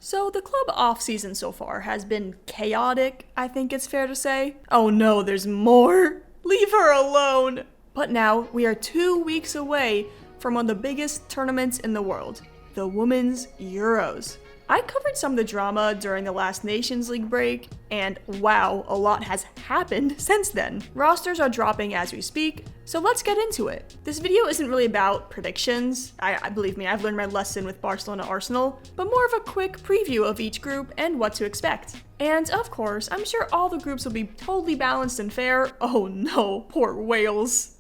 So the club off-season so far has been chaotic, I think it's fair to say. Oh no, there's more! Leave her alone! But now, we are 2 weeks away from one of the biggest tournaments in the world, the Women's Euros. I covered some of the drama during the last Nations League break, and wow, a lot has happened since then. Rosters are dropping as we speak, so let's get into it. This video isn't really about predictions, I believe me, I've learned my lesson with Barcelona Arsenal, but more of a quick preview of each group and what to expect. And of course, I'm sure all the groups will be totally balanced and fair. Oh no, poor Wales.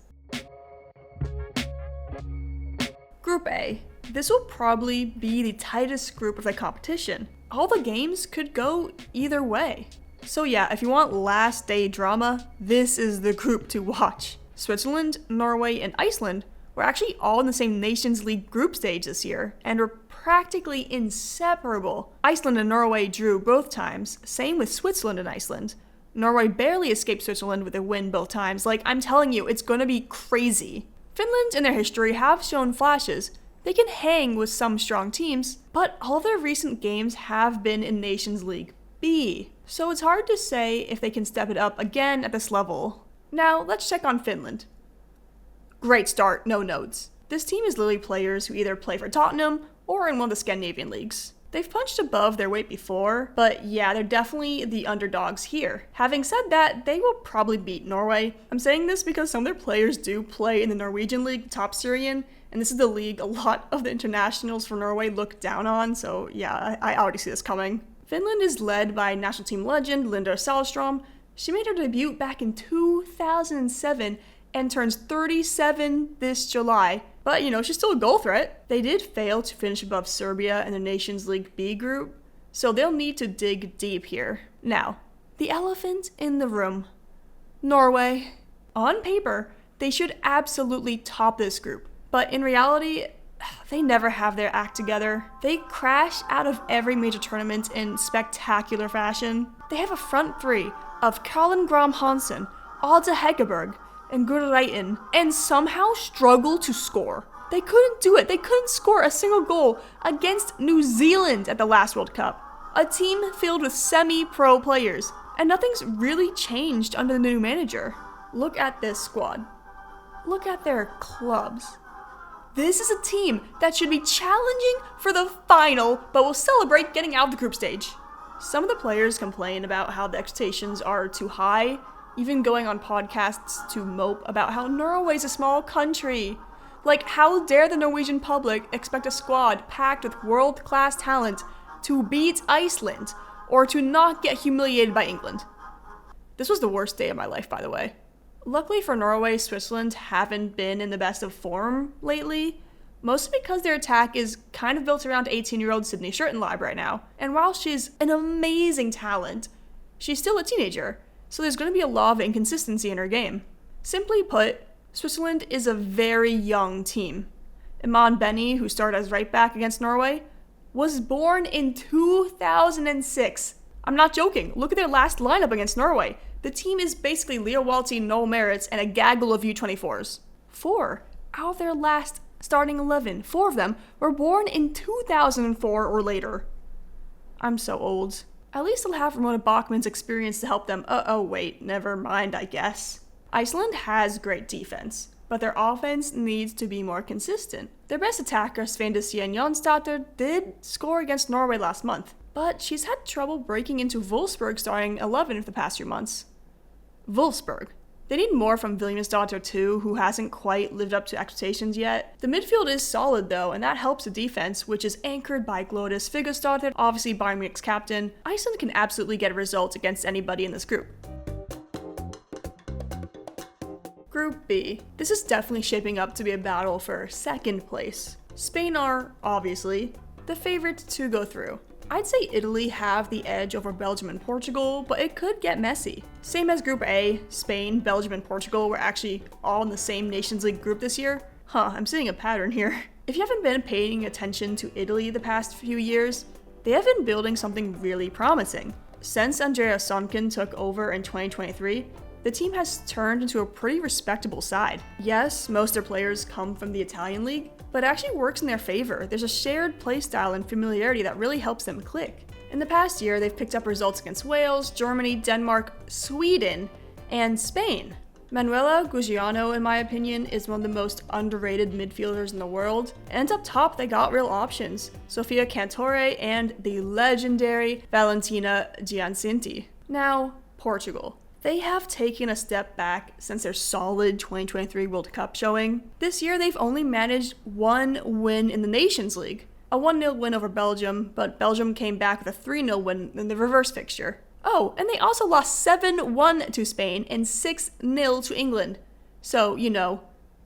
Group A. This will probably be the tightest group of the competition. All the games could go either way. So yeah, if you want last day drama, this is the group to watch. Switzerland, Norway, and Iceland were actually all in the same Nations League group stage this year, and were practically inseparable. Iceland and Norway drew both times, same with Switzerland and Iceland. Norway barely escaped Switzerland with a win both times. Like, I'm telling you, it's gonna be crazy. Finland in their history have shown flashes. They can hang with some strong teams, but all of their recent games have been in Nations League B, so it's hard to say if they can step it up again at this level. Now, let's check on Finland. Great start, no notes. This team is literally players who either play for Tottenham or in one of the Scandinavian leagues. They've punched above their weight before, but yeah, they're definitely the underdogs here. Having said that, they will probably beat Norway. I'm saying this because some of their players do play in the Norwegian league, top Syrian, and this is the league a lot of the internationals for Norway look down on, so yeah, I already see this coming. Finland is led by national team legend Linda Sällström. She made her debut back in 2007 and turns 37 this July. But, you know, she's still a goal threat. They did fail to finish above Serbia in the Nations League B group, so they'll need to dig deep here. Now, the elephant in the room. Norway. On paper, they should absolutely top this group, but in reality, they never have their act together. They crash out of every major tournament in spectacular fashion. They have a front three of Caroline Graham Hansen, Alda Hegerberg, and Gudrun, and somehow struggle to score. They couldn't do it. They couldn't score a single goal against New Zealand at the last World Cup. A team filled with semi-pro players, and nothing's really changed under the new manager. Look at this squad. Look at their clubs. This is a team that should be challenging for the final, but will celebrate getting out of the group stage. Some of the players complain about how the expectations are too high, even going on podcasts to mope about how Norway's a small country. Like, how dare the Norwegian public expect a squad packed with world-class talent to beat Iceland, or to not get humiliated by England? This was the worst day of my life, by the way. Luckily for Norway, Switzerland haven't been in the best of form lately, mostly because their attack is kind of built around 18-year-old Sydney Schurtenleib right now. And while she's an amazing talent, she's still a teenager, so there's going to be a lot of inconsistency in her game. Simply put, Switzerland is a very young team. Iman Benny, who started as right back against Norway, was born in 2006. I'm not joking, look at their last lineup against Norway. The team is basically Leo Walti, Noel Merritt, and a gaggle of U24s. 4 out of their last starting 11, 4 of them were born in 2004 or later. I'm so old. At least they'll have Ramona Bachmann's experience to help them. Oh wait, never mind, I guess. Iceland has great defense, but their offense needs to be more consistent. Their best attacker, Svandis Jonsdatter, did score against Norway last month, but she's had trouble breaking into Wolfsburg's starting 11 for the past few months. Wolfsburg. They need more from Vilniusdatter too, who hasn't quite lived up to expectations yet. The midfield is solid though, and that helps the defense, which is anchored by Glódis Vigfúsdóttir, obviously Bayern Munich's captain. Iceland can absolutely get a result against anybody in this group. Group B. This is definitely shaping up to be a battle for second place. Spain are, obviously, the favorites to go through. I'd say Italy have the edge over Belgium and Portugal, but it could get messy. Same as Group A, Spain, Belgium, and Portugal were actually all in the same Nations League group this year. I'm seeing a pattern here. If you haven't been paying attention to Italy the past few years, they have been building something really promising. Since Andrea Sonkin took over in 2023, the team has turned into a pretty respectable side. Yes, most of their players come from the Italian league, but it actually works in their favor. There's a shared playstyle and familiarity that really helps them click. In the past year, they've picked up results against Wales, Germany, Denmark, Sweden, and Spain. Manuela Gugiano, in my opinion, is one of the most underrated midfielders in the world. And up top, they got real options. Sofia Cantore and the legendary Valentina Giacinti. Now, Portugal. They have taken a step back since their solid 2023 World Cup showing. This year, they've only managed one win in the Nations League. A 1-0 win over Belgium, but Belgium came back with a 3-0 win in the reverse fixture. Oh, and they also lost 7-1 to Spain and 6-0 to England. So,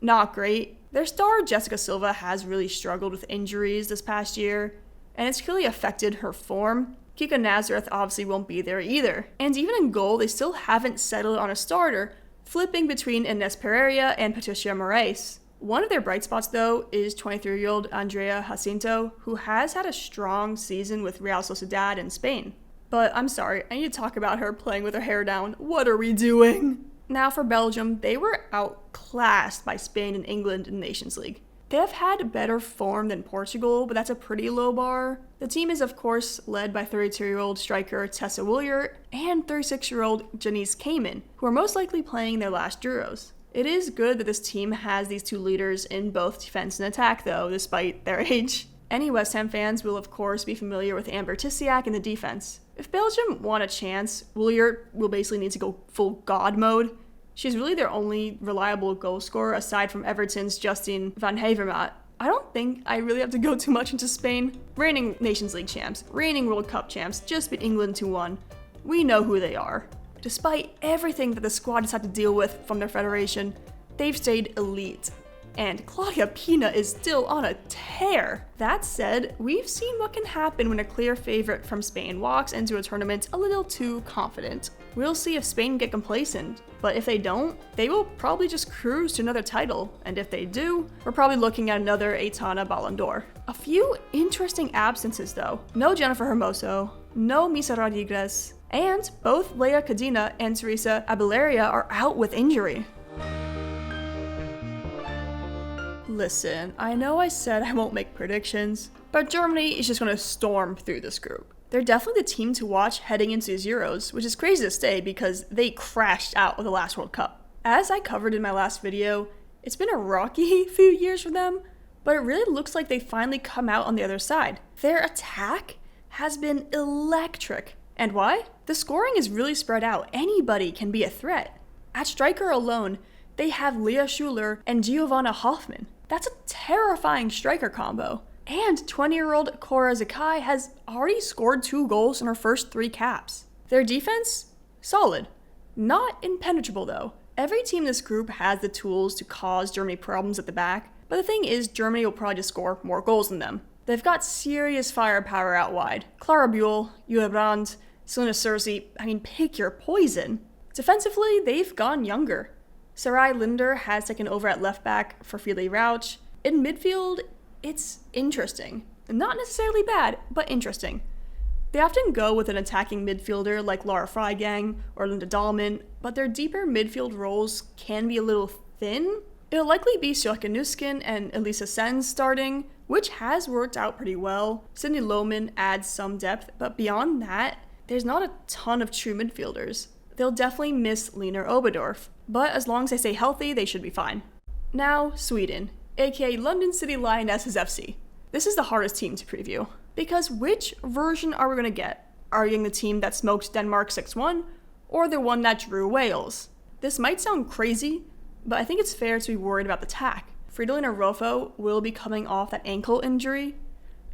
not great. Their star Jessica Silva has really struggled with injuries this past year, and it's clearly affected her form. Kika Nazareth obviously won't be there either. And even in goal, they still haven't settled on a starter, flipping between Ines Pereira and Patricia Moraes. One of their bright spots, though, is 23-year-old Andrea Jacinto, who has had a strong season with Real Sociedad in Spain. But I'm sorry, I need to talk about her playing with her hair down. What are we doing? Now for Belgium, they were outclassed by Spain and England in the Nations League. They have had better form than Portugal, but that's a pretty low bar. The team is of course led by 32-year-old striker Tessa Williert and 36-year-old Janice Kamen, who are most likely playing their last Euros. It is good that this team has these two leaders in both defense and attack though, despite their age. Any West Ham fans will of course be familiar with Amber Tisiak in the defense. If Belgium want a chance, Williert will basically need to go full god mode. She's really their only reliable goal scorer aside from Everton's Justine van Havermaet. I don't think I really have to go too much into Spain. Reigning Nations League champs, reigning World Cup champs, just beat England 2-1. We know who they are. Despite everything that the squad has had to deal with from their federation, they've stayed elite. And Claudia Pina is still on a tear. That said, we've seen what can happen when a clear favorite from Spain walks into a tournament a little too confident. We'll see if Spain get complacent, but if they don't, they will probably just cruise to another title, and if they do, we're probably looking at another Aitana Ballon d'Or. A few interesting absences though. No Jennifer Hermoso, no Misa Rodriguez, and both Leia Cadena and Teresa Abeleria are out with injury. Listen, I know I said I won't make predictions, but Germany is just going to storm through this group. They're definitely the team to watch heading into these Euros, which is crazy to say because they crashed out of the last World Cup. As I covered in my last video, it's been a rocky few years for them, but it really looks like they finally come out on the other side. Their attack has been electric. And why? The scoring is really spread out. Anybody can be a threat. At striker alone, they have Leah Schuler and Giovanna Hoffmann. That's a terrifying striker combo. And 20-year-old Cora Zakai has already scored 2 goals in her first 3 caps. Their defense? Solid. Not impenetrable though. Every team in this group has the tools to cause Germany problems at the back, but the thing is Germany will probably just score more goals than them. They've got serious firepower out wide. Clara Buell, Julia Brandt, Selena Cersei, pick your poison. Defensively, they've gone younger. Sarai Linder has taken over at left back for Fili Rauch. In midfield, it's interesting. Not necessarily bad, but interesting. They often go with an attacking midfielder like Laura Freigang or Linda Dahlmann, but their deeper midfield roles can be a little thin. It'll likely be Sjoeke Nuskin and Elisa Sens starting, which has worked out pretty well. Sydney Lohman adds some depth, but beyond that, there's not a ton of true midfielders. They'll definitely miss Lena Oberdorf, but as long as they stay healthy, they should be fine. Now, Sweden, aka London City Lionesses FC. This is the hardest team to preview, because which version are we going to get? Are you getting the team that smoked Denmark 6-1, or the one that drew Wales? This might sound crazy, but I think it's fair to be worried about the tack. Fridolina Rofo will be coming off that ankle injury.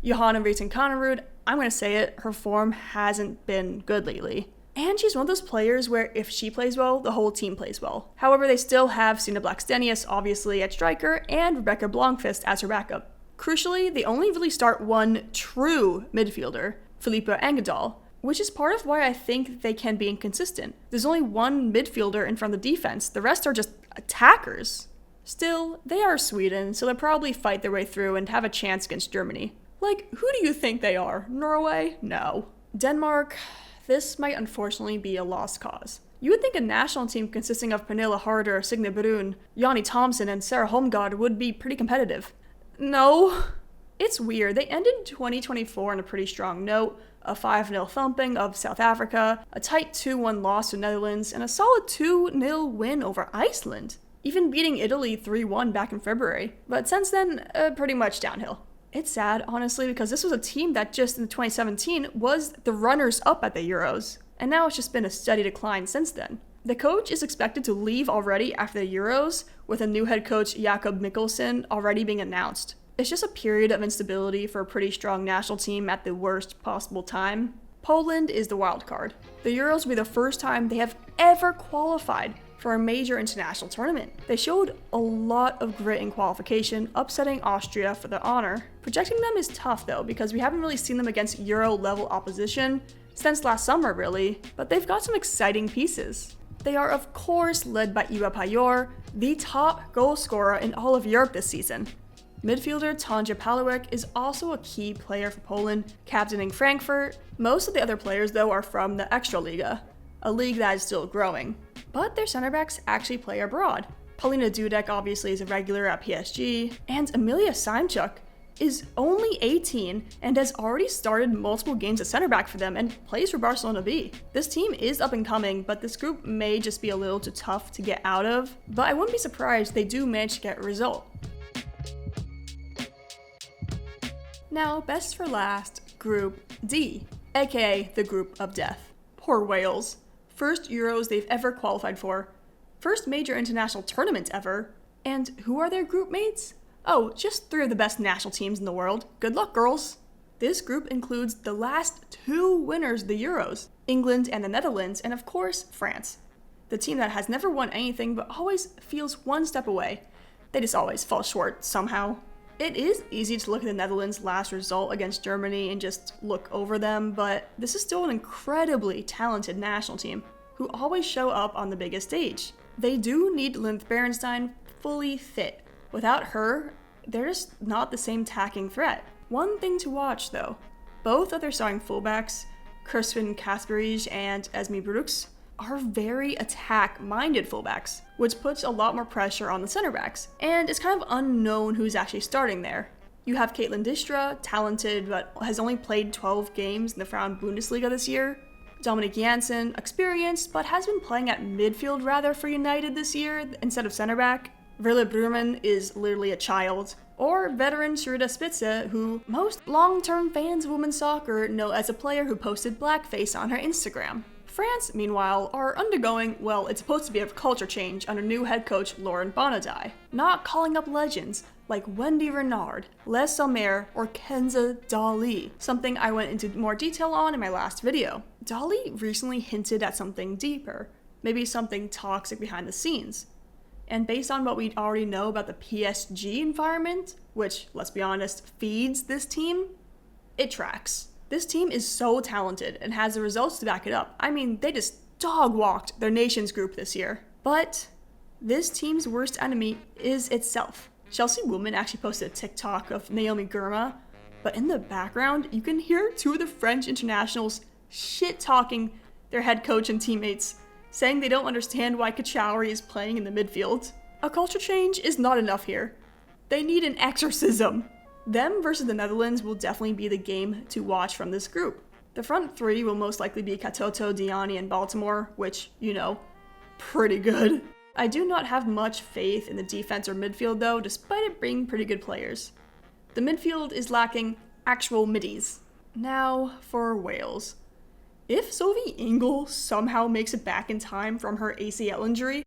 Johanna Rieten Kanerud, I'm going to say it, her form hasn't been good lately. And she's one of those players where if she plays well, the whole team plays well. However, they still have Stina Blackstenius obviously at striker and Rebecca Blomqvist as her backup. Crucially, they only really start one true midfielder, Filippa Engdahl, which is part of why I think they can be inconsistent. There's only one midfielder in front of the defense, the rest are just attackers. Still, they are Sweden, so they'll probably fight their way through and have a chance against Germany. Like, who do you think they are? Norway? No. Denmark? This might unfortunately be a lost cause. You would think a national team consisting of Pernille Harder, Signe Brun, Yanni Thompson, and Sarah Holmgaard would be pretty competitive. No. It's weird. They ended 2024 on a pretty strong note. A 5-0 thumping of South Africa, a tight 2-1 loss to Netherlands, and a solid 2-0 win over Iceland. Even beating Italy 3-1 back in February. But since then, pretty much downhill. It's sad, honestly, because this was a team that just in 2017 was the runners-up at the Euros. And now it's just been a steady decline since then. The coach is expected to leave already after the Euros, with a new head coach, Jakob Mikkelsen, already being announced. It's just a period of instability for a pretty strong national team at the worst possible time. Poland is the wild card. The Euros will be the first time they have ever qualified for a major international tournament. They showed a lot of grit in qualification, upsetting Austria for the honor. Projecting them is tough though, because we haven't really seen them against Euro-level opposition since last summer really, but they've got some exciting pieces. They are of course led by Iwa Pajor, the top goal scorer in all of Europe this season. Midfielder Tanja Palawek is also a key player for Poland, captaining Frankfurt. Most of the other players, though, are from the Extraliga, a league that is still growing. But their center backs actually play abroad. Paulina Dudek obviously is a regular at PSG, and Emilia Simchuk is only 18 and has already started multiple games at center back for them and plays for Barcelona B. This team is up and coming, but this group may just be a little too tough to get out of. But I wouldn't be surprised they do manage to get a result. Now, best for last, Group D, aka the Group of Death. Poor Wales. First Euros they've ever qualified for, first major international tournament ever, and who are their group mates? Oh, just 3 of the best national teams in the world. Good luck, girls! This group includes the last 2 winners of the Euros, England and the Netherlands, and of course, France. The team that has never won anything but always feels one step away. They just always fall short somehow. It is easy to look at the Netherlands' last result against Germany and just look over them, but this is still an incredibly talented national team who always show up on the biggest stage. They do need Linth Berenstein fully fit. Without her, they're just not the same attacking threat. One thing to watch though, both of their starting fullbacks, Crispin Kasperij and Esme Brooks, are very attack-minded fullbacks, which puts a lot more pressure on the center backs, and it's kind of unknown who's actually starting there. You have Caitlin Distra, talented but has only played 12 games in the Frauen Bundesliga this year. Dominic Janssen, experienced but has been playing at midfield rather for United this year instead of center back. Verle Brugman is literally a child. Or veteran Sherida Spitze, who most long-term fans of women's soccer know as a player who posted blackface on her Instagram. France, meanwhile, are undergoing, well, it's supposed to be a culture change under new head coach Laurent Bonadie. Not calling up legends like Wendy Renard, Les Sommer, or Kenza Dali, something I went into more detail on in my last video. Dali recently hinted at something deeper, maybe something toxic behind the scenes. And based on what we already know about the PSG environment, which, let's be honest, feeds this team, it tracks. This team is so talented and has the results to back it up. I mean, they just dog-walked their nations group this year. But this team's worst enemy is itself. Chelsea Woman actually posted a TikTok of Naomi Girma, but in the background, you can hear 2 of the French internationals shit-talking their head coach and teammates, saying they don't understand why Kachauri is playing in the midfield. A culture change is not enough here. They need an exorcism. Them versus the Netherlands will definitely be the game to watch from this group. The front 3 will most likely be Katoto, Diani, and Baltimore, which, you know, pretty good. I do not have much faith in the defense or midfield though, despite it being pretty good players. The midfield is lacking actual middies. Now for Wales. If Sophie Ingle somehow makes it back in time from her ACL injury,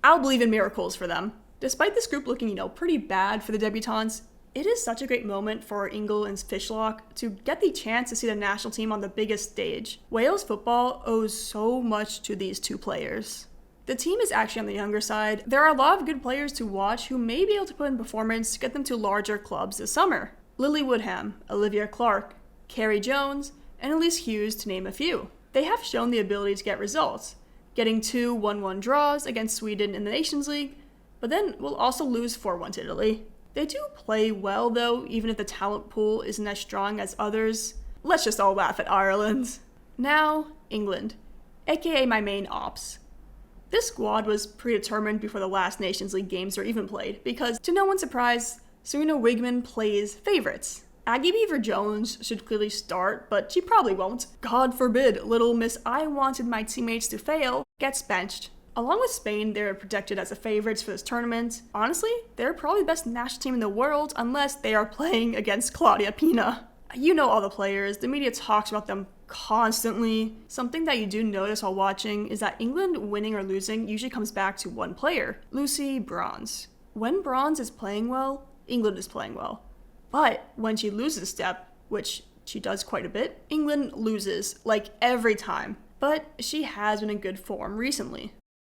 I'll believe in miracles for them. Despite this group looking, pretty bad for the debutantes, it is such a great moment for Ingle and Fishlock to get the chance to see the national team on the biggest stage. Wales football owes so much to these 2 players. The team is actually on the younger side. There are a lot of good players to watch who may be able to put in performance to get them to larger clubs this summer. Lily Woodham, Olivia Clark, Carrie Jones, and Elise Hughes to name a few. They have shown the ability to get results, getting 2 1-1 draws against Sweden in the Nations League, but then will also lose 4-1 to Italy. They do play well though, even if the talent pool isn't as strong as others. Let's just all laugh at Ireland. Now, England, aka my main ops. This squad was predetermined before the last Nations League games were even played, because to no one's surprise, Serena Wigman plays favorites. Aggie Beaver-Jones should clearly start, but she probably won't. God forbid, little Miss I wanted my teammates to fail gets benched. Along with Spain, they're projected as the favorites for this tournament. Honestly, they're probably the best national team in the world unless they are playing against Claudia Pina. You know all the players, the media talks about them constantly. Something that you do notice while watching is that England winning or losing usually comes back to one player, Lucy Bronze. When Bronze is playing well, England is playing well. But when she loses a step, which she does quite a bit, England loses, like every time. But she has been in good form recently.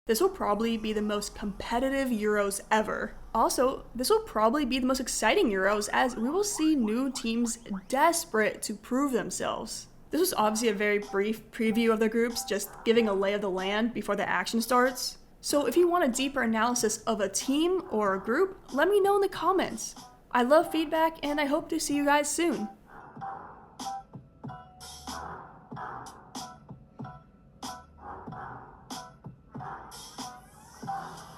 This will probably be the most competitive Euros ever. Also, this will probably be the most exciting Euros as we will see new teams desperate to prove themselves. This was obviously a very brief preview of the groups, just giving a lay of the land before the action starts. So if you want a deeper analysis of a team or a group, let me know in the comments. I love feedback and I hope to see you guys soon.